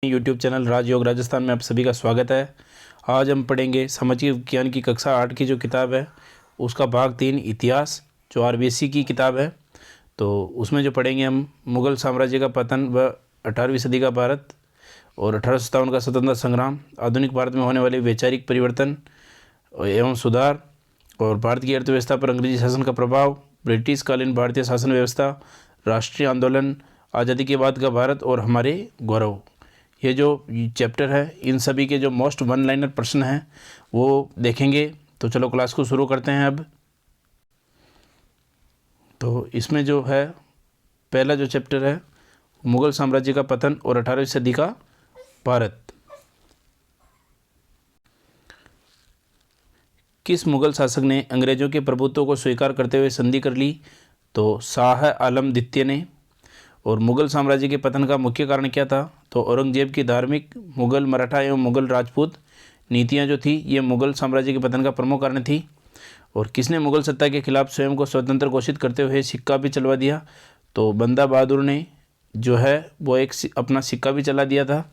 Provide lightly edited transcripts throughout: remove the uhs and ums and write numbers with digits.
YouTube channel राजयोग राजस्थान में आप सभी का स्वागत है। आज हम पढ़ेंगे सामाजिक विज्ञान की कक्षा 8 की जो किताब है उसका भाग 3 इतिहास, जो आरबीएससी की किताब है। तो उसमें जो पढ़ेंगे हम मुग़ल साम्राज्य का पतन व 18वीं सदी का भारत और 1857 का स्वतंत्रता संग्राम, आधुनिक भारत में होने वाले वैचारिक परिवर्तन एवं सुधार और भारत की अर्थव्यवस्था पर अंग्रेजी शासन का प्रभाव, ब्रिटिश कालीन भारतीय शासन व्यवस्था, राष्ट्रीय आंदोलन, आज़ादी के बाद का भारत और हमारे गौरव। ये जो चैप्टर है इन सभी के जो मोस्ट वन लाइनर प्रश्न हैं वो देखेंगे। तो चलो क्लास को शुरू करते हैं अब। तो इसमें जो है पहला जो चैप्टर है मुग़ल साम्राज्य का पतन और 18वीं सदी का भारत। किस मुग़ल शासक ने अंग्रेज़ों के प्रभुत्व को स्वीकार करते हुए संधि कर ली? तो शाह आलम द्वितीय ने। और मुग़ल साम्राज्य के पतन का मुख्य कारण क्या था? तो औरंगजेब की धार्मिक, मुग़ल मराठा एवं मुग़ल राजपूत नीतियां जो थी ये मुग़ल साम्राज्य के पतन का प्रमुख कारण थी। और किसने मुग़ल सत्ता के खिलाफ स्वयं को स्वतंत्र घोषित करते हुए सिक्का भी चलवा दिया? तो बंदा बहादुर ने जो है वो एक अपना सिक्का भी चला दिया था।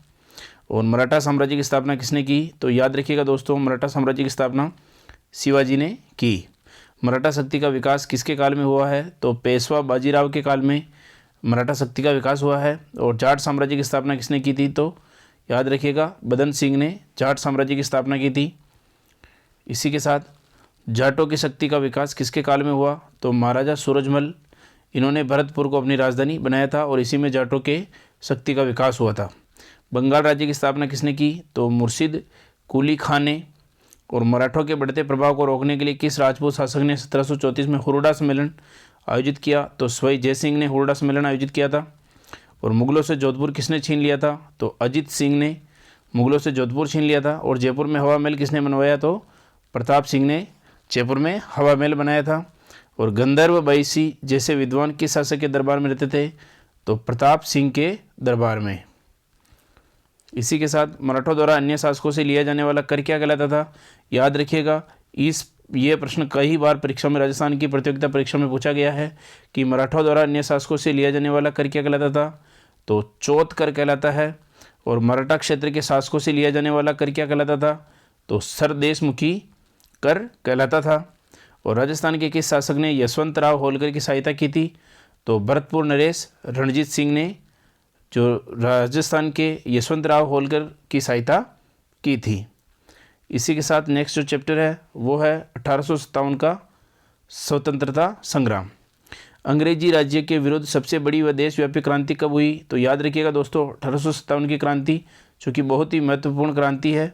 और मराठा साम्राज्य की स्थापना किसने की? तो याद रखिएगा दोस्तों, मराठा साम्राज्य की स्थापना शिवाजी ने की। मराठा शक्ति का विकास किसके काल में हुआ है? तो पेशवा बाजीराव के काल में मराठा शक्ति का विकास हुआ है। और जाट साम्राज्य की स्थापना किसने की थी? तो याद रखिएगा बदन सिंह ने जाट साम्राज्य की स्थापना की थी। इसी के साथ जाटों की शक्ति का विकास किसके काल में हुआ? तो महाराजा सूरजमल, इन्होंने भरतपुर को अपनी राजधानी बनाया था और इसी में जाटों के शक्ति का विकास हुआ था। बंगाल राज्य की स्थापना किसने की? तो मुर्शिद कुली खान ने। और मराठों के बढ़ते प्रभाव को रोकने के लिए किस राजपूत शासक ने 1734 में हुरडा सम्मेलन आयोजित किया? तो सवाई जयसिंह ने हुरडा सम्मेलन आयोजित किया था। और मुगलों से जोधपुर किसने छीन लिया था? तो अजित सिंह ने मुगलों से जोधपुर छीन लिया था। और जयपुर में हवा महल किसने बनवाया? तो प्रताप सिंह ने जयपुर में हवा महल बनाया था। और गंधर्व बैसी जैसे विद्वान किस शासक के दरबार में रहते थे? तो प्रताप सिंह के दरबार में। इसी के साथ मराठों द्वारा अन्य शासकों से लिया जाने वाला कर क्या कहलाता था? याद रखिएगा ये प्रश्न कई बार परीक्षा में, राजस्थान की प्रतियोगिता परीक्षा में पूछा गया है कि मराठों द्वारा अन्य शासकों से लिया जाने वाला कर क्या कहलाता था? तो चौथ कर कहलाता है। और मराठा क्षेत्र के शासकों से लिया जाने वाला कर क्या कहलाता था? तो सरदेशमुखी कर कहलाता था। और राजस्थान के किस शासक ने यशवंतराव होलकर की सहायता की थी? तो भरतपुर नरेश रणजीत सिंह ने जो राजस्थान के यशवंतराव होलकर की सहायता की थी। इसी के साथ नेक्स्ट जो चैप्टर है वो है 1857 का स्वतंत्रता संग्राम। अंग्रेजी राज्य के विरुद्ध सबसे बड़ी व देशव्यापी क्रांति कब हुई? तो याद रखिएगा दोस्तों 1857 की क्रांति, जो कि बहुत ही महत्वपूर्ण क्रांति है।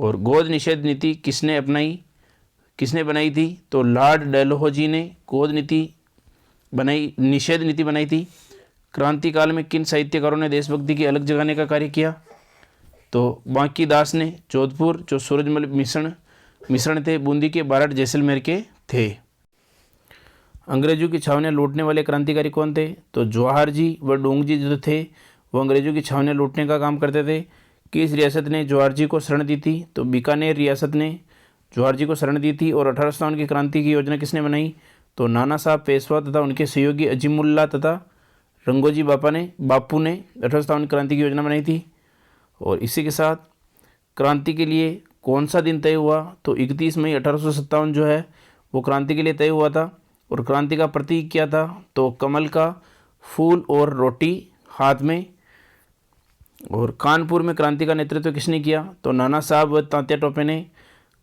और गोद निषेध नीति किसने बनाई थी? तो लॉर्ड डलहौजी ने गोद निषेध नीति बनाई थी। क्रांतिकाल में किन साहित्यकारों ने देशभक्ति की अलग जगाने का कार्य किया? तो बांकी दास ने। जोधपुर जो सूरजमल मिश्रण थे बूंदी के, बारठ जैसलमेर के थे। अंग्रेजों की छावनियाँ लूटने वाले क्रांतिकारी कौन थे? तो जवाहर जी व डोंग जी जो थे वो अंग्रेजों की छावनियाँ लूटने का काम करते थे। किस रियासत ने जवाहर जी को शरण दी थी? तो बीकानेर रियासत ने जवाहर जी को शरण दी थी। और 1857 की क्रांति की योजना किसने बनाई? तो नाना साहब पेशवा तथा उनके सहयोगी अजीमुल्ला तथा रंगोजी बापू ने 1857 क्रांति की योजना बनाई थी। और इसी के साथ क्रांति के लिए कौन सा दिन तय हुआ? तो 31 मई 1857 जो है वो क्रांति के लिए तय हुआ था। और क्रांति का प्रतीक क्या था? तो कमल का फूल और रोटी हाथ में। और कानपुर में क्रांति का नेतृत्व किसने किया? तो नाना साहब व तात्या टोपे ने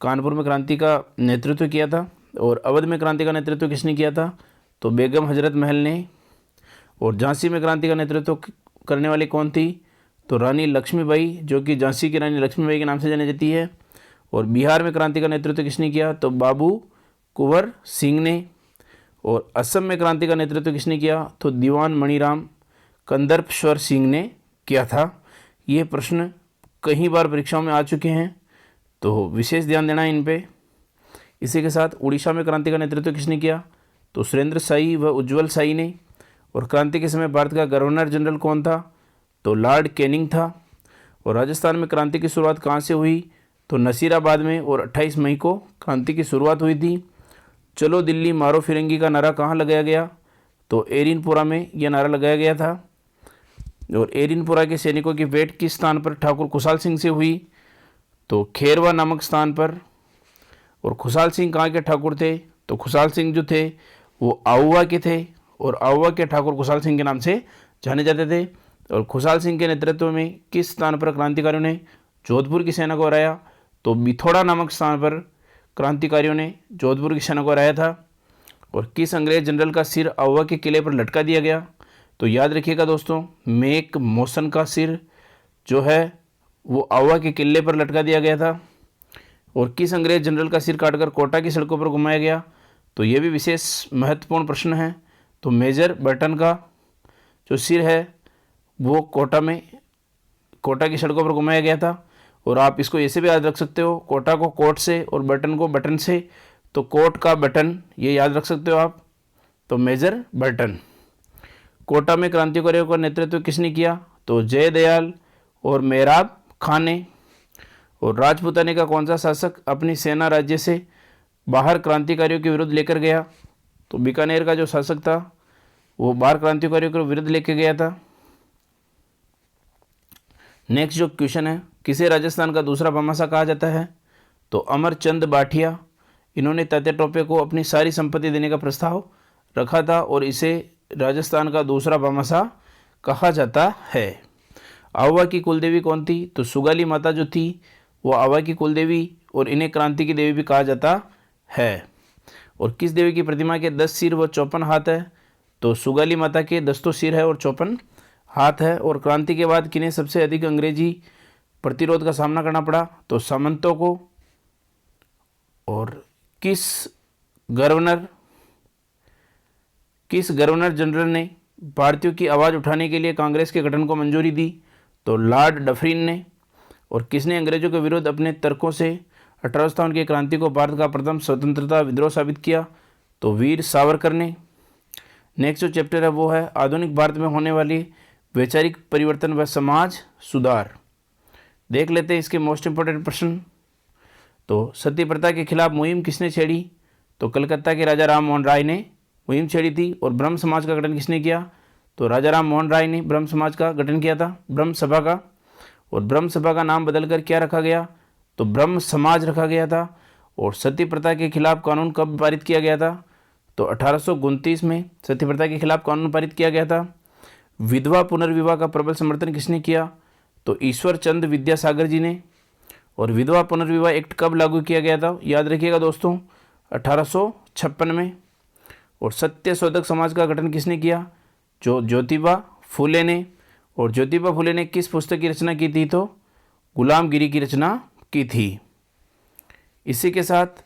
कानपुर में क्रांति का नेतृत्व किया था। और अवध में क्रांति का नेतृत्व किसने किया था? तो बेगम हजरत महल ने। और झांसी में क्रांति का नेतृत्व करने वाली कौन थी? तो रानी लक्ष्मीबाई, जो कि झांसी की रानी लक्ष्मीबाई के नाम से जानी जाती है। और बिहार में क्रांति का नेतृत्व किसने किया? तो बाबू कुंवर सिंह ने। और असम में क्रांति का नेतृत्व किसने किया? तो दीवान मणिराम कंदर्पश्वर सिंह ने किया था। ये प्रश्न कई बार परीक्षाओं में आ चुके हैं, तो विशेष ध्यान देना इन पे। इसी के साथ उड़ीसा में क्रांति का नेतृत्व किसने किया? तो सुरेंद्र शाही व उज्ज्वल शाही ने। और क्रांति के समय भारत का गवर्नर जनरल कौन था? तो लॉर्ड कैनिंग था। और राजस्थान में क्रांति की शुरुआत कहाँ से हुई? तो नसीराबाद में। और 28 मई को क्रांति की शुरुआत हुई थी। चलो दिल्ली मारो फिरंगी का नारा कहाँ लगाया गया? तो एरिनपुरा में यह नारा लगाया गया था। और एरिनपुरा के सैनिकों की भेंट किस स्थान पर ठाकुर खुशाल सिंह से हुई? तो खेरवा नामक स्थान पर। और खुशाल सिंह कहाँ के ठाकुर थे? तो खुशाल सिंह जो थे वो आउवा के थे, और आउवा के ठाकुर खुशाल सिंह के नाम से जाने जाते थे। और खुशाल सिंह के नेतृत्व में किस स्थान पर क्रांतिकारियों ने जोधपुर की सेना को हराया? तो बिथोड़ा नामक स्थान पर क्रांतिकारियों ने जोधपुर की सेना को हराया था। और किस अंग्रेज जनरल का सिर आउवा के किले पर लटका दिया गया? तो याद रखिएगा दोस्तों, मेक मोशन का सिर जो है वो आउवा के किले पर लटका दिया गया था। और किस अंग्रेज जनरल का सिर काटकर कोटा की सड़कों पर घुमाया गया? तो ये भी विशेष महत्वपूर्ण प्रश्न है। तो मेजर बर्टन का जो सिर है वो कोटा की सड़कों पर घुमाया गया था। और आप इसको ऐसे भी याद रख सकते हो, कोटा को कोट से और बटन को बटन से, तो कोट का बटन ये याद रख सकते हो आप। तो मेजर बर्टन। कोटा में क्रांतिकारियों का नेतृत्व किसने किया? तो जयदयाल और मेहराब खान ने। और राजपूताने का कौन सा शासक अपनी सेना राज्य से बाहर क्रांतिकारियों के विरुद्ध लेकर गया? तो बीकानेर का जो शासक था वो बाहर क्रांतिकारियों के विरुद्ध लेकर गया था। नेक्स्ट जो क्वेश्चन है, किसे राजस्थान का दूसरा भामाशाह कहा जाता है? तो अमरचंद बाठिया। इन्होंने तात्या टोपे को अपनी सारी संपत्ति देने का प्रस्ताव रखा था और इसे राजस्थान का दूसरा भामाशाह कहा जाता है। आवा की कुलदेवी कौन थी? तो सुगाली माता जो थी वो आवा की कुलदेवी, और इन्हें क्रांति की देवी भी कहा जाता है। और किस देवी की प्रतिमा के 10 सिर व 54 हाथ है? तो सुगाली माता के 10 तो सिर है और 54 हाथ है। और क्रांति के बाद किन्हें सबसे अधिक अंग्रेजी प्रतिरोध का सामना करना पड़ा? तो सामंतों को। और किस गवर्नर जनरल ने भारतीयों की आवाज़ उठाने के लिए कांग्रेस के गठन को मंजूरी दी? तो लॉर्ड डफरिन ने। और किसने अंग्रेजों के विरुद्ध अपने तर्कों से 1857 की क्रांति को भारत का प्रथम स्वतंत्रता विद्रोह साबित किया? तो वीर सावरकर ने। नेक्स्ट जो चैप्टर है वो है आधुनिक भारत में होने वाली वैचारिक परिवर्तन व समाज सुधार। देख लेते हैं इसके मोस्ट इंपोर्टेंट प्रश्न। तो सती प्रथा के खिलाफ मुहिम किसने छेड़ी? तो कलकत्ता के राजा राम मोहन राय ने मुहिम छेड़ी थी। और ब्रह्म समाज का गठन किसने किया? तो राजा राम मोहन राय ने ब्रह्म समाज का गठन किया था, ब्रह्म सभा का। और ब्रह्म सभा का नाम बदलकर क्या रखा गया? तो ब्रह्म समाज रखा गया था। और सती प्रथा के खिलाफ कानून कब पारित किया गया था? तो 1829 में सती प्रथा के खिलाफ कानून पारित किया गया था। विधवा पुनर्विवाह का प्रबल समर्थन किसने किया? तो ईश्वर चंद विद्यासागर जी ने। और विधवा पुनर्विवाह एक्ट कब लागू किया गया था? याद रखिएगा दोस्तों, 1856 में। और सत्य शोधक समाज का गठन किसने किया? जो ज्योतिबा फुले ने। और ज्योतिबा फुले ने किस पुस्तक की रचना की थी? तो गुलामगिरी की रचना की थी। इसी के साथ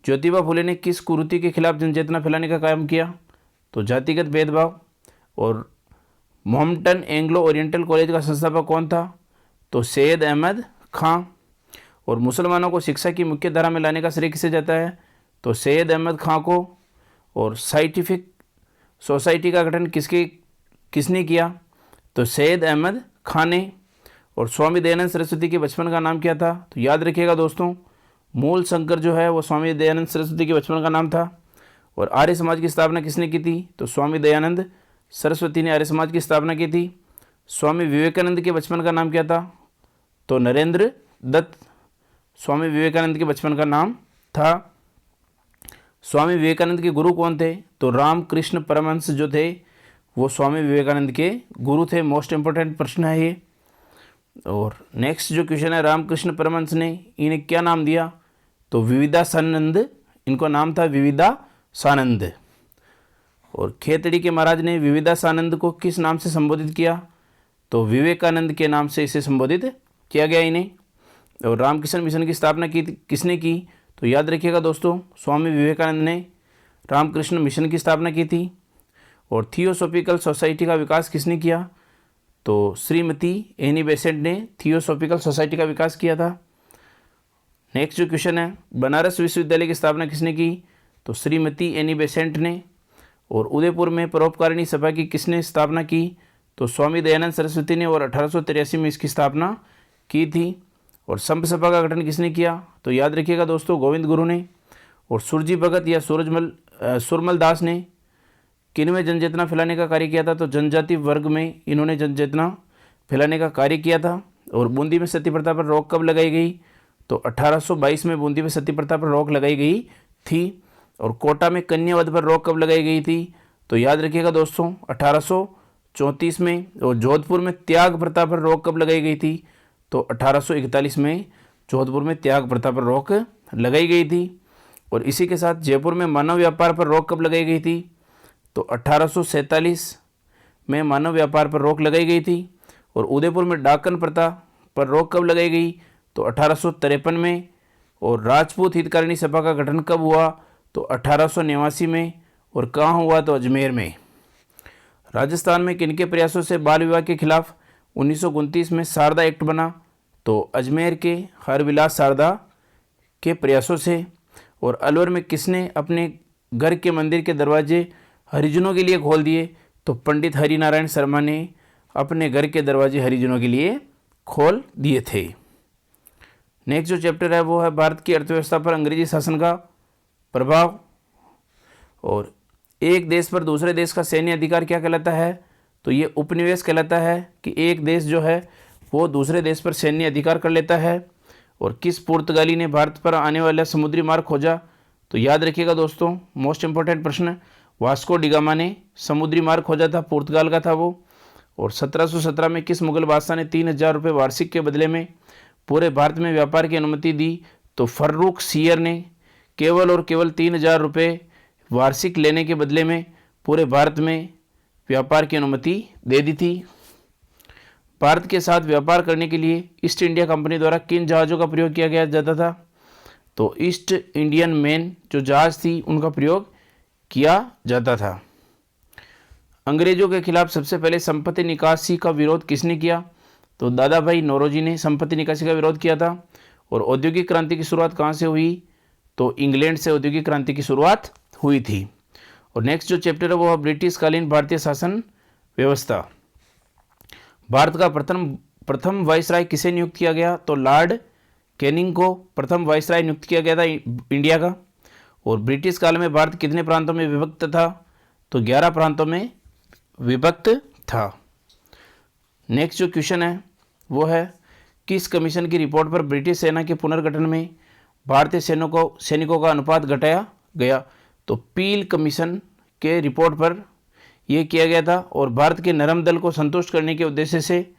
ज्योतिबा फुले ने किस कुरीति के खिलाफ जनचेतना फैलाने का काम किया? तो जातिगत भेदभाव। और मोहम्मडन एंग्लो ओरिएंटल कॉलेज का संस्थापक कौन था? तो सैयद अहमद खां। और मुसलमानों को शिक्षा की मुख्य धारा में लाने का श्रेय किसे जाता है? तो सैयद अहमद खां को। और साइंटिफिक सोसाइटी का गठन किसने किया? तो सैयद अहमद खान ने। और स्वामी दयानंद सरस्वती के बचपन का नाम क्या था? तो याद रखिएगा दोस्तों, मूल शंकर जो है वो स्वामी दयानंद सरस्वती के बचपन का नाम था। और आर्य समाज की स्थापना किसने की थी? तो स्वामी दयानंद सरस्वती ने आर्य समाज की स्थापना की थी। स्वामी विवेकानंद के बचपन का नाम क्या था? तो नरेंद्र दत्त स्वामी विवेकानंद के बचपन का नाम था। स्वामी विवेकानंद के गुरु कौन थे? तो रामकृष्ण परमहंस जो थे वो स्वामी विवेकानंद के गुरु थे। मोस्ट इंपोर्टेंट प्रश्न है ये। और नेक्स्ट जो क्वेश्चन है, रामकृष्ण परमहंस ने इन्हें क्या नाम दिया? तो विविधासानंद इनको नाम था, विविधासानंद। और खेतड़ी के महाराज ने विविधासानंद को किस नाम से संबोधित किया? तो विवेकानंद के नाम से इसे संबोधित किया गया इन्हें। और रामकृष्ण मिशन की स्थापना किसने की? तो याद रखिएगा दोस्तों, स्वामी विवेकानंद ने रामकृष्ण मिशन की स्थापना की थी। और थियोसॉफिकल सोसाइटी का विकास किसने किया? तो श्रीमती एनी बेसेंट ने थियोसॉफिकल सोसाइटी का विकास किया था। नेक्स्ट जो क्वेश्चन है, बनारस विश्वविद्यालय की स्थापना किसने की? तो श्रीमती एनी बेसेंट ने। और उदयपुर में परोपकारिणी सभा की किसने स्थापना की? तो स्वामी दयानंद सरस्वती ने। और 1883 में इसकी स्थापना की थी। और संप सभा का गठन किसने किया? तो याद रखिएगा दोस्तों, गोविंद गुरु ने। और सुरजी भगत या सुरमल दास ने किन में जनचेतना फैलाने का कार्य किया था? तो जनजाति वर्ग में इन्होंने जनचेतना फैलाने का कार्य किया था। और बूंदी में सती प्रथा पर रोक कब लगाई गई? तो 1822 में बूंदी में सती प्रथा पर रोक लगाई गई थी। और कोटा में कन्यावध पर रोक कब लगाई गई थी? तो याद रखिएगा दोस्तों 1834 में। और जोधपुर में त्याग प्रथा पर रोक कब लगाई गई थी? तो 1841 में जोधपुर में त्याग प्रथा पर रोक लगाई गई थी। और इसी के साथ जयपुर में मानव व्यापार पर रोक कब लगाई गई थी? तो 1847 में मानव व्यापार पर रोक लगाई गई थी। और उदयपुर में डाकन प्रथा पर रोक कब लगाई गई? तो 1853 में। और राजपूत हितकारिणी सभा का गठन कब हुआ? तो 1889 में। और कहाँ हुआ? तो अजमेर में। राजस्थान में किनके प्रयासों से बाल विवाह के खिलाफ 1929 में शारदा एक्ट बना? तो अजमेर के हरविलास शारदा के प्रयासों से। और अलवर में किसने अपने घर के मंदिर के दरवाजे हरिजनों के लिए खोल दिए? तो पंडित हरिनारायण शर्मा ने अपने घर के दरवाजे हरिजनों के लिए खोल दिए थे। नेक्स्ट जो चैप्टर है वो है भारत की अर्थव्यवस्था पर अंग्रेजी शासन का प्रभाव। और एक देश पर दूसरे देश का सैन्य अधिकार क्या कहलाता है? तो ये उपनिवेश कहलाता है कि एक देश जो है वो दूसरे देश पर सैन्य अधिकार कर लेता है। और किस पुर्तगाली ने भारत पर आने वाला समुद्री मार्ग खोजा? तो याद रखिएगा दोस्तों, मोस्ट इंपॉर्टेंट प्रश्न, वास्को डिगामा ने समुद्री मार्ग खोजा था, पुर्तगाल का था वो। और 1717 में किस मुगल बादशाह ने 3000 रुपये वार्षिक के बदले में पूरे भारत में व्यापार की अनुमति दी? तो फर्रुख सियर ने केवल और केवल 3000 रुपये वार्षिक लेने के बदले में पूरे भारत में व्यापार की अनुमति दे दी थी। भारत के साथ व्यापार करने के लिए ईस्ट इंडिया कंपनी द्वारा किन जहाज़ों का प्रयोग किया गया जाता था? तो ईस्ट इंडियन मैन जो जहाज़ थी उनका प्रयोग किया जाता था। अंग्रेजों के खिलाफ सबसे पहले संपत्ति निकासी का विरोध किसने किया? तो दादा भाई नौरोजी ने संपत्ति निकासी का विरोध किया था। और औद्योगिक क्रांति की शुरुआत कहाँ से हुई? तो इंग्लैंड से औद्योगिक क्रांति की शुरुआत हुई थी। और नेक्स्ट जो चैप्टर है वो है ब्रिटिश कालीन भारतीय शासन व्यवस्था। भारत का प्रथम वाइसराय किसे नियुक्त किया गया? तो लॉर्ड कैनिंग को प्रथम वाइसराय नियुक्त किया गया था इंडिया का। और ब्रिटिश काल में भारत कितने प्रांतों में विभक्त था? तो 11 प्रांतों में विभक्त था। नेक्स्ट जो क्वेश्चन है वो है किस कमीशन की रिपोर्ट पर ब्रिटिश सेना के पुनर्गठन में भारतीय सैनिकों का अनुपात घटाया गया? तो पील कमीशन के रिपोर्ट पर यह किया गया था। और भारत के नरम दल को संतुष्ट करने के उद्देश्य से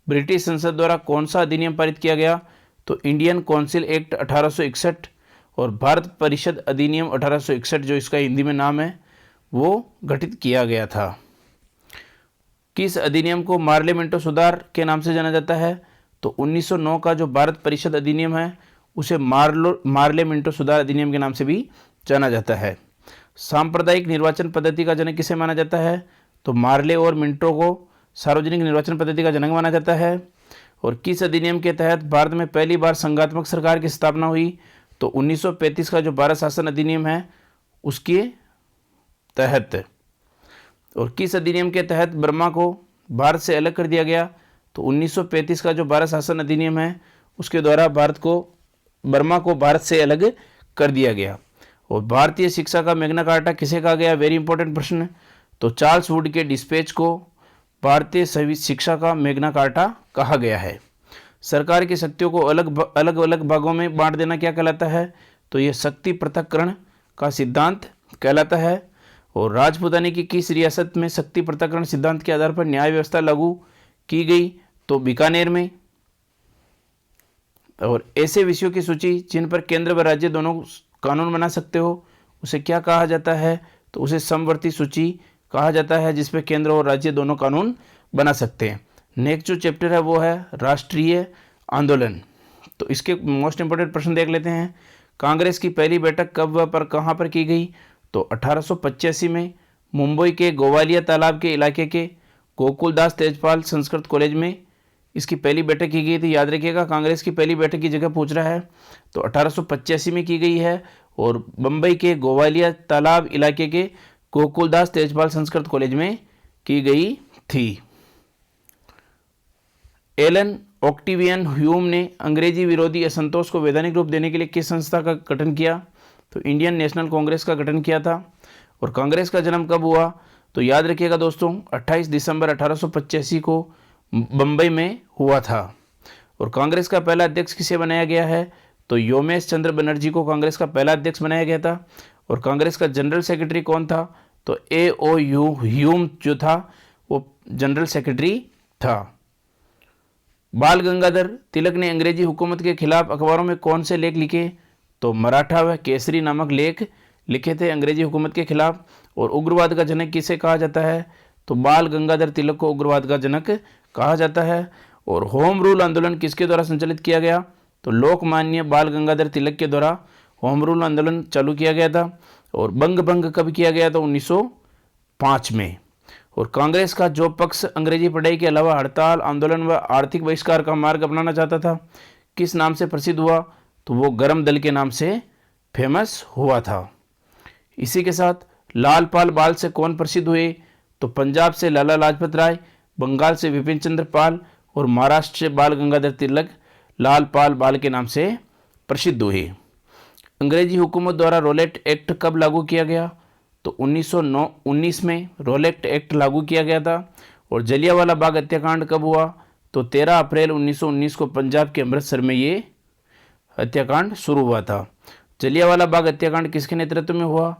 ब्रिटिश संसद द्वारा कौन सा अधिनियम पारित किया गया? तो इंडियन काउंसिल एक्ट 1861 और भारत परिषद अधिनियम 1861 जो इसका हिंदी में नाम है वो गठित किया गया था। किस अधिनियम को मार्ले मिंटो सुधार के नाम से जाना जाता है? तो 1909 का जो भारत परिषद अधिनियम है उसे मार्ले मिंटो सुधार अधिनियम के नाम से भी जाना जाता है। सांप्रदायिक निर्वाचन पद्धति का जनक किसे माना जाता है? तो मार्ले और मिंटो को सार्वजनिक निर्वाचन पद्धति का जनक माना जाता है। और किस अधिनियम के तहत भारत में पहली बार संघात्मक सरकार की स्थापना हुई? तो 1935 का जो भारत शासन अधिनियम है उसके तहत। और किस अधिनियम के तहत बर्मा को भारत से अलग कर दिया गया? तो 1935 का जो भारत शासन अधिनियम है उसके द्वारा बर्मा को भारत से अलग कर दिया गया। और भारतीय शिक्षा का मैग्ना कार्टा किसे कहा गया? वेरी इंपॉर्टेंट प्रश्न। तो चार्ल्स वुड के डिस्पैच को भारतीय शिक्षा का मैग्ना कार्टा कहा गया है। सरकार की शक्तियों को अलग अलग भागों में बांट देना क्या कहलाता है? तो यह शक्ति पृथक्करण का सिद्धांत कहलाता है। और राजपूतानी की किस रियासत में शक्ति पृथक्करण सिद्धांत के आधार पर न्याय व्यवस्था लागू की गई? तो बीकानेर में। और ऐसे विषयों की सूची जिन पर केंद्र व राज्य दोनों कानून बना सकते हो उसे क्या कहा जाता है? तो उसे समवर्ती सूची कहा जाता है जिसपे केंद्र और राज्य दोनों कानून बना सकते हैं। नेक्स्ट जो चैप्टर है वो है राष्ट्रीय आंदोलन। तो इसके मोस्ट इंपोर्टेंट प्रश्न देख लेते हैं। कांग्रेस की पहली बैठक कब व पर कहाँ पर की गई? तो 1885 में मुंबई के गोवालिया तालाब के इलाके के गोकुलदास तेजपाल संस्कृत कॉलेज में इसकी पहली बैठक की गई थी। याद रखिएगा कांग्रेस की पहली बैठक की जगह पूछ रहा है। तो 1885 में की गई है और बम्बई के गोवालिया तालाब इलाके के गोकुलदास तेजपाल संस्कृत कॉलेज में की गई थी। एलन ऑक्टिवियन ह्यूम ने अंग्रेजी विरोधी असंतोष को वैधानिक रूप देने के लिए किस संस्था का गठन किया? तो इंडियन नेशनल कांग्रेस का गठन किया था। और कांग्रेस का जन्म कब हुआ? तो याद रखिएगा दोस्तों 28 दिसंबर 1885 को बम्बई में हुआ था। और कांग्रेस का पहला अध्यक्ष किसे बनाया गया है? तो योमेश चंद्र बनर्जी को कांग्रेस का पहला अध्यक्ष बनाया गया था। और कांग्रेस का जनरल सेक्रेटरी कौन था? तो A.O. ह्यूम जो था वो जनरल सेक्रेटरी था। बाल गंगाधर तिलक ने अंग्रेजी हुकूमत के खिलाफ अखबारों में कौन से लेख लिखे? तो मराठा व केसरी नामक लेख लिखे थे अंग्रेजी हुकूमत के खिलाफ। और उग्रवाद का जनक किसे कहा जाता है? तो बाल गंगाधर तिलक को उग्रवाद का जनक कहा जाता है। और होम रूल आंदोलन किसके द्वारा संचालित किया गया? तो लोकमान्य बाल गंगाधर तिलक के द्वारा होम रूल आंदोलन चालू किया गया था। और बंग भंग कब किया गया था? 1905 में। और कांग्रेस का जो पक्ष अंग्रेजी पढ़ाई के अलावा हड़ताल आंदोलन व आर्थिक बहिष्कार का मार्ग अपनाना चाहता था, किस नाम से प्रसिद्ध हुआ? तो वो गरम दल के नाम से फेमस हुआ था। इसी के साथ लाल पाल बाल से कौन प्रसिद्ध हुए? तो पंजाब से लाला लाजपत राय, बंगाल से विपिन चंद्र पाल और महाराष्ट्र से बाल गंगाधर तिलक लाल पाल बाल के नाम से प्रसिद्ध हुए। अंग्रेजी हुकूमत द्वारा रोलेट एक्ट कब लागू किया गया? तो 1919 में रोलेट एक्ट लागू किया गया था। और जलियांवाला बाग हत्याकांड कब हुआ? तो 13 अप्रैल 1919 को पंजाब के अमृतसर में ये हत्याकांड शुरू हुआ था। जलियांवाला बाग हत्याकांड किसके नेतृत्व में हुआ?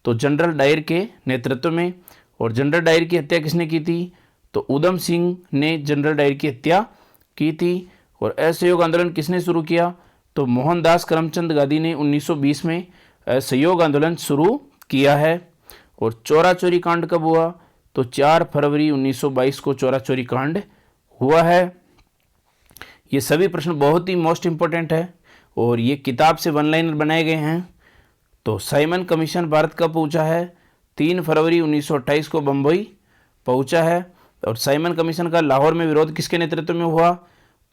तो जनरल डायर के नेतृत्व में। और जनरल डायर की हत्या किसने की थी? तो उधम सिंह ने जनरल डायर की हत्या की थी। और असहयोग आंदोलन किसने शुरू किया? तो मोहनदास करमचंद गांधी ने 1920 में असहयोग आंदोलन शुरू किया है। और चोरा चोरी कांड कब हुआ? तो 4 फरवरी 1922 को चोरा चोरी कांड हुआ है। ये सभी प्रश्न बहुत ही मोस्ट इंपॉर्टेंट है और ये किताब से वन लाइनर बनाए गए हैं। तो साइमन कमीशन भारत कब पहुंचा है? 3 फरवरी 1928 को बम्बई पहुंचा है। और साइमन कमीशन का लाहौर में विरोध किसके नेतृत्व में हुआ?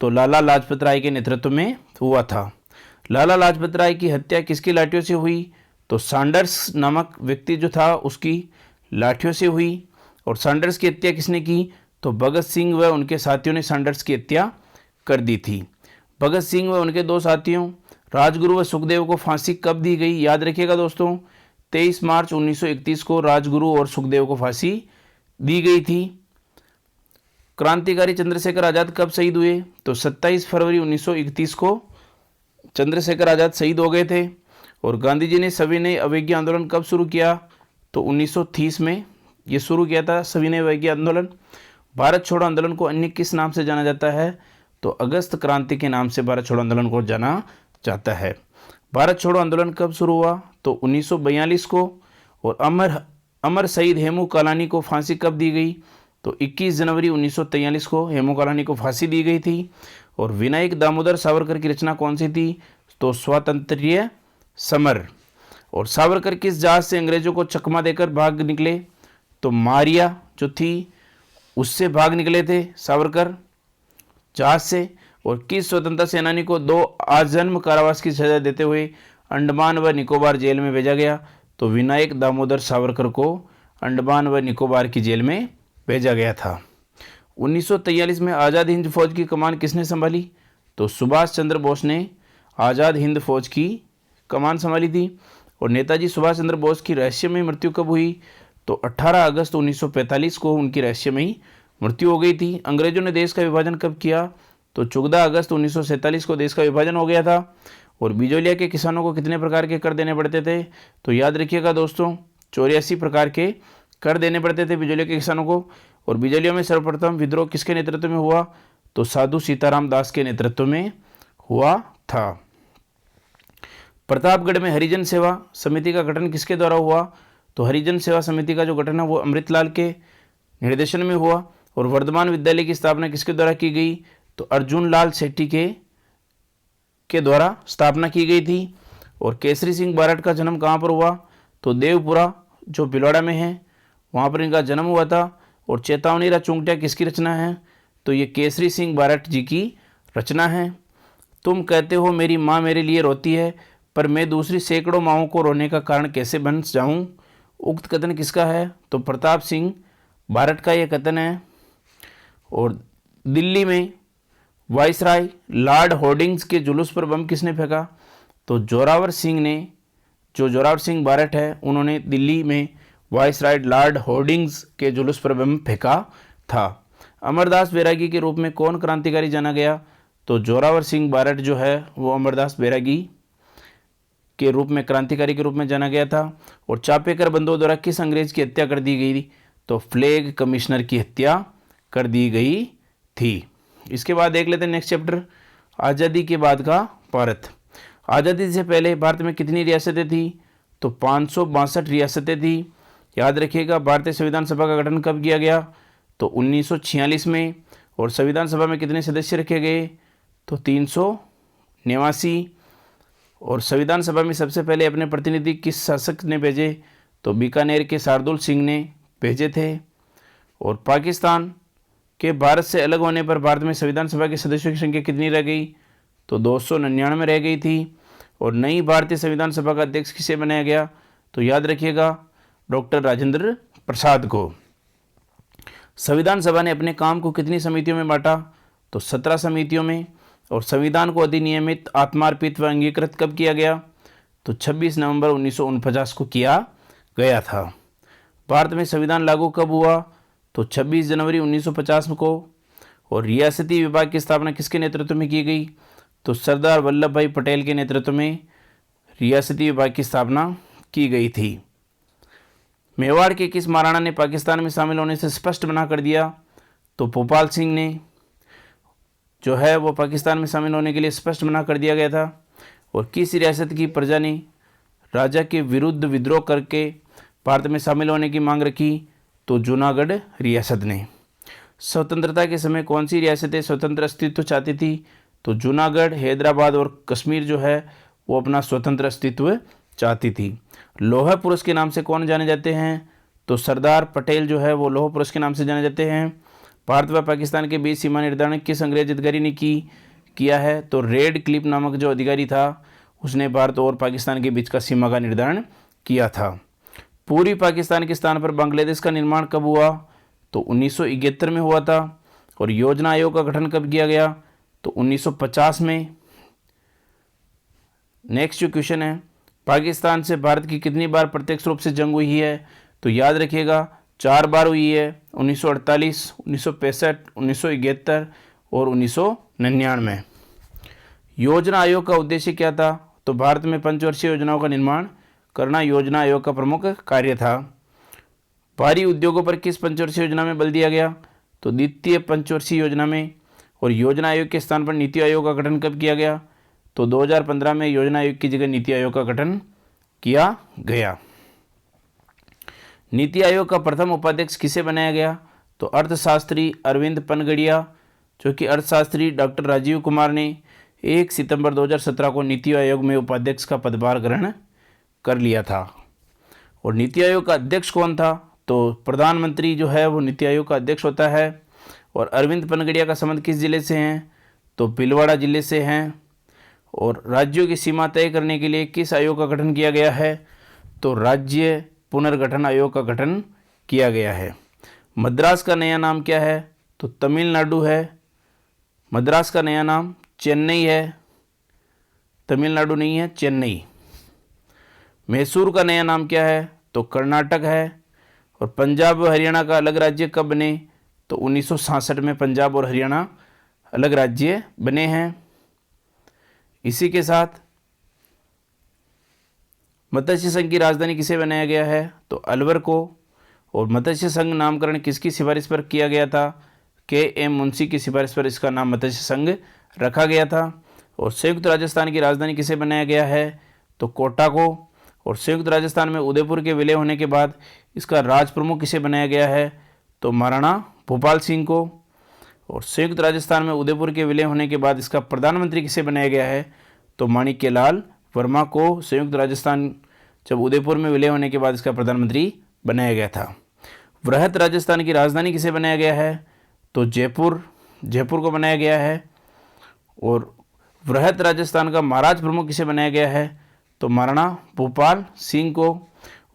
तो लाला लाजपत राय के नेतृत्व में हुआ था। लाला लाजपत राय की हत्या किसकी लाठियों से हुई? तो सैंडर्स नामक व्यक्ति जो था उसकी लाठियों से हुई। और सैंडर्स की हत्या किसने की? तो भगत सिंह व उनके साथियों ने सैंडर्स की हत्या कर दी थी। भगत सिंह व उनके 2 साथियों राजगुरु व सुखदेव को फांसी कब दी गई? याद रखिएगा दोस्तों 23 मार्च 1931 को राजगुरु और सुखदेव को फांसी दी गई थी। क्रांतिकारी चंद्रशेखर आज़ाद कब शहीद हुए? तो 27 फरवरी 1931 को चंद्रशेखर आज़ाद शहीद हो गए थे। और गांधी जी ने सविनय अवज्ञा आंदोलन कब शुरू किया? तो 1930 में ये शुरू किया था सविनय अवज्ञा आंदोलन। भारत छोड़ो आंदोलन को अन्य किस नाम से जाना जाता है? तो अगस्त क्रांति के नाम से भारत छोड़ो आंदोलन को जाना जाता है। भारत छोड़ो आंदोलन कब शुरू हुआ? तो 1942 को। और अमर शहीद हेमू कालानी को फांसी कब दी गई? तो 21 जनवरी 1943 को हेमू कालानी को फांसी दी गई थी। और विनायक दामोदर सावरकर की रचना कौन सी थी? तो स्वातंत्र्य समर। और सावरकर किस जहाज से अंग्रेजों को चकमा देकर भाग निकले? तो मारिया जो थी उससे भाग निकले थे सावरकर जहाज से। और किस स्वतंत्रता सेनानी को 2 आजन्म कारावास की सजा देते हुए अंडमान व निकोबार जेल में भेजा गया? तो विनायक दामोदर सावरकर को अंडमान व निकोबार की जेल में भेजा गया था। 1943 में आज़ाद हिंद फौज की कमान किसने संभाली? तो सुभाष चंद्र बोस ने आज़ाद हिंद फौज की कमान संभाली थी। और नेताजी सुभाष चंद्र बोस की रहस्यमयी मृत्यु कब हुई? तो 18 अगस्त 1945 को उनकी रहस्यमयी मृत्यु हो गई थी। अंग्रेजों ने देश का विभाजन कब किया? तो 14 अगस्त 1947 को देश का विभाजन हो गया था। और बिजौलिया के किसानों को कितने प्रकार के कर देने पड़ते थे? तो याद रखिएगा दोस्तों 84 प्रकार के कर देने पड़ते थे बिजौलिया के किसानों को। और बिजौलिया में सर्वप्रथम विद्रोह किसके नेतृत्व में हुआ? तो साधु सीताराम दास के नेतृत्व में हुआ था। प्रतापगढ़ में हरिजन सेवा समिति का गठन किसके द्वारा हुआ? तो हरिजन सेवा समिति का जो गठन है वो अमृतलाल के निर्देशन में हुआ। और वर्धमान विद्यालय की स्थापना किसके द्वारा की गई? तो अर्जुन लाल सेठी के द्वारा स्थापना की गई थी। और केसरी सिंह बारट का जन्म कहाँ पर हुआ? तो देवपुरा जो भिलवाड़ा में है वहाँ पर इनका जन्म हुआ था। और चेतावनी रा चुंगटिया किसकी रचना है? तो ये केसरी सिंह बारट जी की रचना है। तुम कहते हो मेरी माँ मेरे लिए रोती है, पर मैं दूसरी सैकड़ों माँओं को रोने का कारण कैसे बन जाऊँ? उक्त कथन किसका है? तो प्रताप सिंह बारट का यह कथन है। और दिल्ली में वाइसराय लॉर्ड होर्डिंग्स के जुलूस पर बम किसने फेंका? तो जोरावर सिंह ने, जो जोरावर सिंह बारट है उन्होंने दिल्ली में वाइसराय लॉर्ड होर्डिंग्स के जुलूस पर बम फेंका था। अमरदास बैरागी के रूप में कौन क्रांतिकारी जाना गया? तो जोरावर सिंह बारठ जो है वो अमरदास बैरागी के रूप में क्रांतिकारी के रूप में जाना गया था। और चापेकर बंधुओं द्वारा किस अंग्रेज की हत्या कर दी गई? तो फ्लैग कमिश्नर की हत्या कर दी गई थी। इसके बाद देख लेते हैं नेक्स्ट चैप्टर, आज़ादी के बाद का भारत। आज़ादी से पहले भारत में कितनी रियासतें थी? तो 562 रियासतें थी। याद रखिएगा, भारतीय संविधान सभा का गठन कब किया गया? तो 1946 में। और संविधान सभा में कितने सदस्य रखे गए? तो 389। और संविधान सभा में सबसे पहले अपने प्रतिनिधि किस शासक ने भेजे? तो बीकानेर के शार्दुल सिंह ने भेजे थे। और पाकिस्तान के भारत से अलग होने पर भारत में संविधान सभा के सदस्यों की संख्या कितनी रह गई? तो 299 रह गई थी। और नई भारतीय संविधान सभा का अध्यक्ष किसे बनाया गया? तो याद रखिएगा, डॉक्टर राजेंद्र प्रसाद को। संविधान सभा ने अपने काम को कितनी समितियों में बांटा? तो 17 समितियों में। और संविधान को अधिनियमित, आत्मार्पित व अंगीकृत कब किया गया? तो 26 नवंबर 1949 को किया गया था। भारत में संविधान लागू कब हुआ? तो 26 जनवरी 1950 को। और रियासती विभाग की स्थापना किसके नेतृत्व में की गई? तो सरदार वल्लभ भाई पटेल के नेतृत्व में रियासती विभाग की स्थापना की गई थी। मेवाड़ के किस महाराणा ने पाकिस्तान में शामिल होने से स्पष्ट मना कर दिया? तो भोपाल सिंह ने जो है वो पाकिस्तान में शामिल होने के लिए स्पष्ट मना कर दिया गया था। और किस रियासत की प्रजा ने राजा के विरुद्ध विद्रोह करके भारत में शामिल होने की मांग रखी? तो जूनागढ़ रियासत ने। स्वतंत्रता के समय कौन सी रियासतें स्वतंत्र अस्तित्व चाहती थी? तो जूनागढ़, हैदराबाद और कश्मीर जो है वो अपना स्वतंत्र अस्तित्व चाहती थी। लौह पुरुष के नाम से कौन जाने जाते हैं? तो सरदार पटेल जो है वो लौह पुरुष के नाम से जाने जाते हैं। भारत व पाकिस्तान के बीच सीमा निर्धारण किस अंग्रेज अधिकारी ने किया है? तो रेड क्लिफ नामक जो अधिकारी था उसने भारत और पाकिस्तान के बीच का सीमा का निर्धारण किया था। पूर्वी पाकिस्तान के स्थान पर बांग्लादेश का निर्माण कब हुआ? तो 1971 में हुआ था। और योजना आयोग का गठन कब किया गया? तो 1950 में। नेक्स्ट जो क्वेश्चन है, पाकिस्तान से भारत की कितनी बार प्रत्यक्ष रूप से जंग हुई है? तो याद रखिएगा 4 बार हुई है, 1948, 1965, 1971 और 1999। योजना आयोग का उद्देश्य क्या था? तो भारत में पंचवर्षीय योजनाओं का निर्माण करना योजना आयोग का प्रमुख कार्य था। भारी उद्योगों पर किस पंचवर्षीय योजना में बल दिया गया? तो द्वितीय पंचवर्षीय योजना में। और योजना आयोग के स्थान पर नीति आयोग का गठन कब किया गया? तो 2015 में योजना आयोग की जगह नीति आयोग का गठन किया गया। नीति आयोग का प्रथम उपाध्यक्ष किसे बनाया गया? तो अर्थशास्त्री अरविंद पनगड़िया, जो कि अर्थशास्त्री डॉक्टर राजीव कुमार ने 1 सितंबर 2017 को नीति आयोग में उपाध्यक्ष का पदभार ग्रहण कर लिया था। और नीति आयोग का अध्यक्ष कौन था? तो प्रधानमंत्री जो है वो नीति आयोग का अध्यक्ष होता है। और अरविंद पनगड़िया का संबंध किस जिले से हैं? तो भीलवाड़ा जिले से हैं। और राज्यों की सीमा तय करने के लिए किस आयोग का गठन किया गया है? तो राज्य पुनर्गठन आयोग का गठन किया गया है। मद्रास का नया नाम क्या है? तो तमिलनाडु है। मद्रास का नया नाम चेन्नई है, तमिलनाडु नहीं है, चेन्नई। मैसूर का नया नाम क्या है? तो कर्नाटक है। और पंजाब और हरियाणा का अलग राज्य कब बने? तो 1966 में पंजाब और हरियाणा अलग राज्य बने हैं। इसी के साथ मत्स्य संघ की राजधानी किसे बनाया गया है? तो अलवर को। और मत्स्य संघ नामकरण किसकी सिफारिश पर किया गया था? के.एम. मुंशी की सिफारिश पर इसका नाम मत्स्य संघ रखा गया था। और संयुक्त राजस्थान की राजधानी किसे बनाया गया है? तो कोटा को। और संयुक्त राजस्थान में उदयपुर के विलय होने के बाद इसका राज प्रमुख किसे बनाया गया है? तो महाराणा भूपाल सिंह को। और संयुक्त राजस्थान में उदयपुर के विलय होने के बाद इसका प्रधानमंत्री किसे बनाया गया है? तो माणिक्यलाल वर्मा को संयुक्त राजस्थान जब उदयपुर में विलय होने के बाद इसका प्रधानमंत्री बनाया गया था। वृहत राजस्थान की राजधानी किसे बनाया गया है? तो जयपुर को बनाया गया है। और वृहत राजस्थान का महाराज प्रमुख किसे बनाया गया है? तो महाराणा भूपाल सिंह को।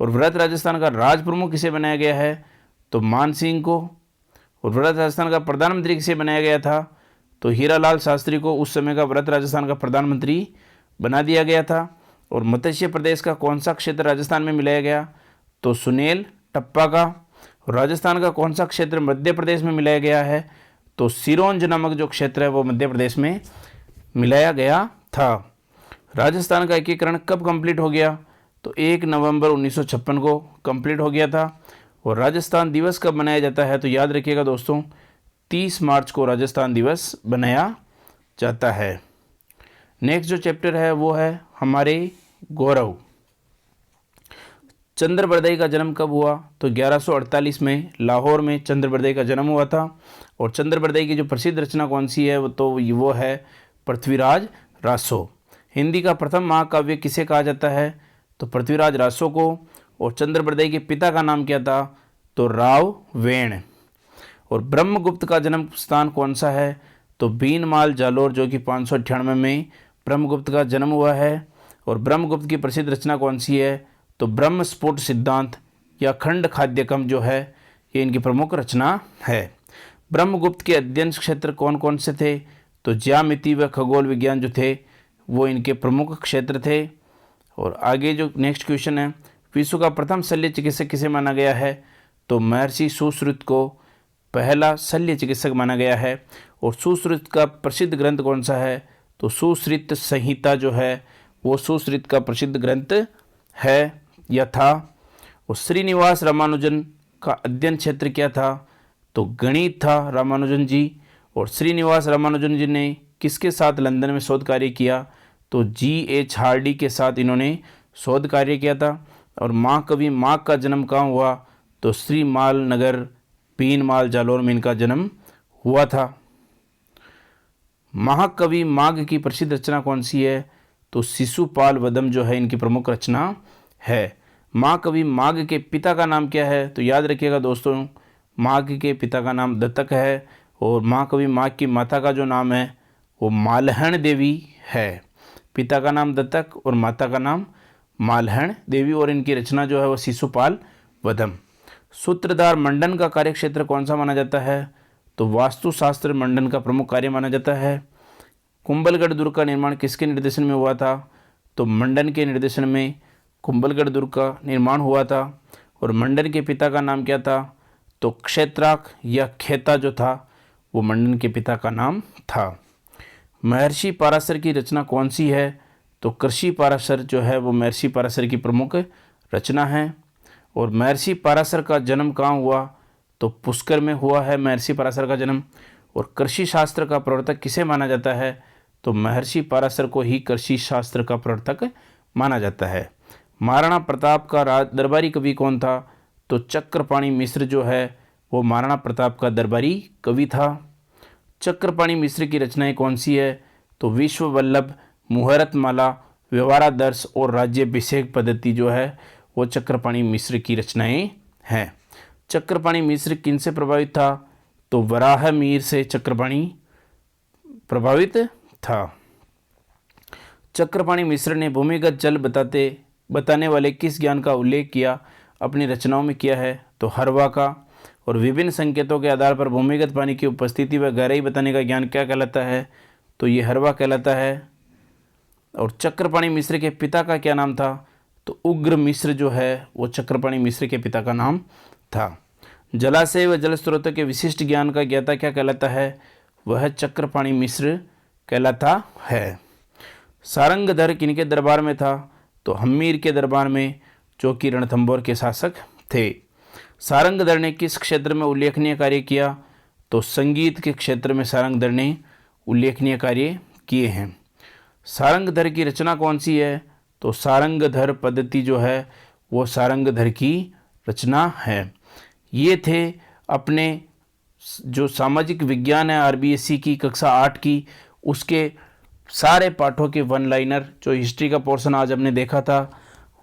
और वृहत राजस्थान का राज प्रमुख किसे बनाया गया है? तो मान सिंह को। और वृहत राजस्थान का प्रधानमंत्री किसे बनाया गया था? तो हीरालाल शास्त्री को उस समय का वृहत राजस्थान का प्रधानमंत्री बना दिया गया था। और मत्स्य प्रदेश का कौन सा क्षेत्र राजस्थान में मिलाया गया? तो सुनेल टप्पा का। राजस्थान का कौन सा क्षेत्र मध्य प्रदेश में मिलाया गया है? तो सिरोंज नामक जो क्षेत्र है वो मध्य प्रदेश में मिलाया गया था। राजस्थान का एकीकरण कब कंप्लीट हो गया? तो 1 नवंबर 1956 को कंप्लीट हो गया था। और राजस्थान दिवस कब मनाया जाता है? तो याद रखिएगा दोस्तों, 30 मार्च को राजस्थान दिवस मनाया जाता है। नेक्स्ट जो चैप्टर है वो है हमारे गौरव। चंद्रबरदाई का जन्म कब हुआ? तो 1148 में लाहौर में चंद्रबरदाई का जन्म हुआ था। और चंद्रबरदाई की जो प्रसिद्ध रचना कौन सी है? वो है पृथ्वीराज रासो। हिंदी का प्रथम महाकाव्य किसे कहा जाता है? तो पृथ्वीराज रासो को। और चंद्रबरदाई के पिता का नाम क्या था? तो राव वेण। और ब्रह्मगुप्त का जन्म स्थान कौन सा है? तो बीनमाल जालोर, जो कि 598 में ब्रह्मगुप्त का जन्म हुआ है। और ब्रह्मगुप्त की प्रसिद्ध रचना कौन सी है? तो ब्रह्मस्फुट सिद्धांत या खंड खाद्यकम जो है ये इनकी प्रमुख रचना है। ब्रह्मगुप्त के अध्ययन क्षेत्र कौन कौन से थे? तो ज्यामिति व खगोल विज्ञान जो थे वो इनके प्रमुख क्षेत्र थे। और आगे जो नेक्स्ट क्वेश्चन है, विश्व का प्रथम शल्य चिकित्सक किसे माना गया है? तो महर्षि सुश्रुत को पहला शल्य चिकित्सक माना गया है। और सुश्रुत का प्रसिद्ध ग्रंथ कौन सा है? तो सुश्रुत संहिता जो है वो सुश्रुत का प्रसिद्ध ग्रंथ है या था। और श्रीनिवास रामानुजन का अध्ययन क्षेत्र क्या था? तो गणित था रामानुजन जी। और श्रीनिवास रामानुजन जी ने किसके साथ लंदन में शोध कार्य किया? तो G.H. हार्डी के साथ इन्होंने शोध कार्य किया था। और महाकवि माघ का जन्म कहाँ हुआ? तो श्रीमाल नगर बीनमाल जालौर में इनका जन्म हुआ था। महाकवि माघ की प्रसिद्ध रचना कौन सी है? तो शिशुपाल वधम जो है इनकी प्रमुख रचना है। महाकवि माघ के पिता का नाम क्या है? तो याद रखिएगा दोस्तों, माघ के पिता का नाम दत्तक है। और महाकवि माघ की माता का जो नाम है वो मालहण देवी है। पिता का नाम दत्तक और माता का नाम मालहण देवी। और इनकी रचना जो है वो शिशुपाल वधम। सूत्रधार मंडन का कार्यक्षेत्र कौन सा माना जाता है? तो वास्तुशास्त्र मंडन का प्रमुख कार्य माना जाता है। कुंभलगढ़ दुर्ग का निर्माण किसके निर्देशन में हुआ था? तो मंडन के निर्देशन में कुंभलगढ़ दुर्ग का निर्माण हुआ था। और मंडन के पिता का नाम क्या था? तो क्षेत्राक या खेता जो था वो मंडन के पिता का नाम था। महर्षि पराशर की रचना कौन सी है? तो कृषि पराशर जो है वो महर्षि पराशर की प्रमुख रचना है। और महर्षि पराशर का जन्म कहाँ हुआ? तो पुष्कर में हुआ है महर्षि पराशर का जन्म। और कृषि शास्त्र का प्रवर्तक किसे माना जाता है? तो महर्षि पराशर को ही कृषि शास्त्र का प्रवर्तक माना जाता है। महाराणा प्रताप का दरबारी कवि कौन था? तो चक्रपाणि मिश्र जो है वो महाराणा प्रताप का दरबारी कवि था। चक्रपाणि मिश्र की रचनाएं कौन सी है? तो विश्व वल्लभ, मुहूर्तमाला, व्यवहारादर्श और राज्याभिषेक पद्धति जो है वो चक्रपाणि मिश्र की रचनाएं हैं। चक्रपाणि मिश्र किन से प्रभावित था? तो वराहमिहिर से चक्रपाणि प्रभावित था। चक्रपाणि मिश्र ने भूमिगत जल बताने वाले किस ज्ञान का उल्लेख किया अपनी रचनाओं में किया है? तो हरवा का। और विभिन्न संकेतों के आधार पर भूमिगत पानी की उपस्थिति व गहराई बताने का ज्ञान क्या कहलाता है? तो ये हरवा कहलाता है। और चक्रपाणि मिश्र के पिता का क्या नाम था? तो उग्र मिश्र जो है वो चक्रपाणि मिश्र के पिता का नाम था। जलाशय व जल स्रोतों के विशिष्ट ज्ञान का ज्ञाता क्या कहलाता है? वह चक्रपाणि मिश्र कहलाता है। सारंगधर किनके दरबार में था? तो हम्मीर के दरबार में, जो कि रणथंभौर के शासक थे। सारंगधर ने किस क्षेत्र में उल्लेखनीय कार्य किया? तो संगीत के क्षेत्र में सारंगधर ने उल्लेखनीय कार्य किए हैं। सारंगधर की रचना कौन सी है? तो सारंगधर पद्धति जो है वो सारंगधर की रचना है। ये थे अपने जो सामाजिक विज्ञान है RBSC की कक्षा 8 की, उसके सारे पाठों के वन लाइनर। जो हिस्ट्री का पोर्शन आज हमने देखा था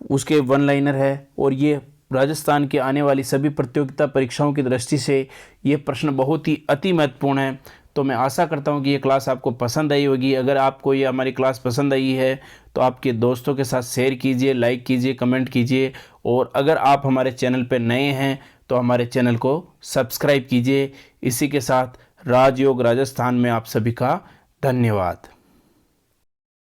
उसके वन लाइनर है। और ये राजस्थान के आने वाली सभी प्रतियोगिता परीक्षाओं की दृष्टि से ये प्रश्न बहुत ही अति महत्वपूर्ण है। तो मैं आशा करता हूँ कि ये क्लास आपको पसंद आई होगी। अगर आपको ये हमारी क्लास पसंद आई है तो आपके दोस्तों के साथ शेयर कीजिए, लाइक कीजिए, कमेंट कीजिए। और अगर आप हमारे चैनल पर नए हैं तो हमारे चैनल को सब्सक्राइब कीजिए। इसी के साथ राजयोग राजस्थान में आप सभी का धन्यवाद।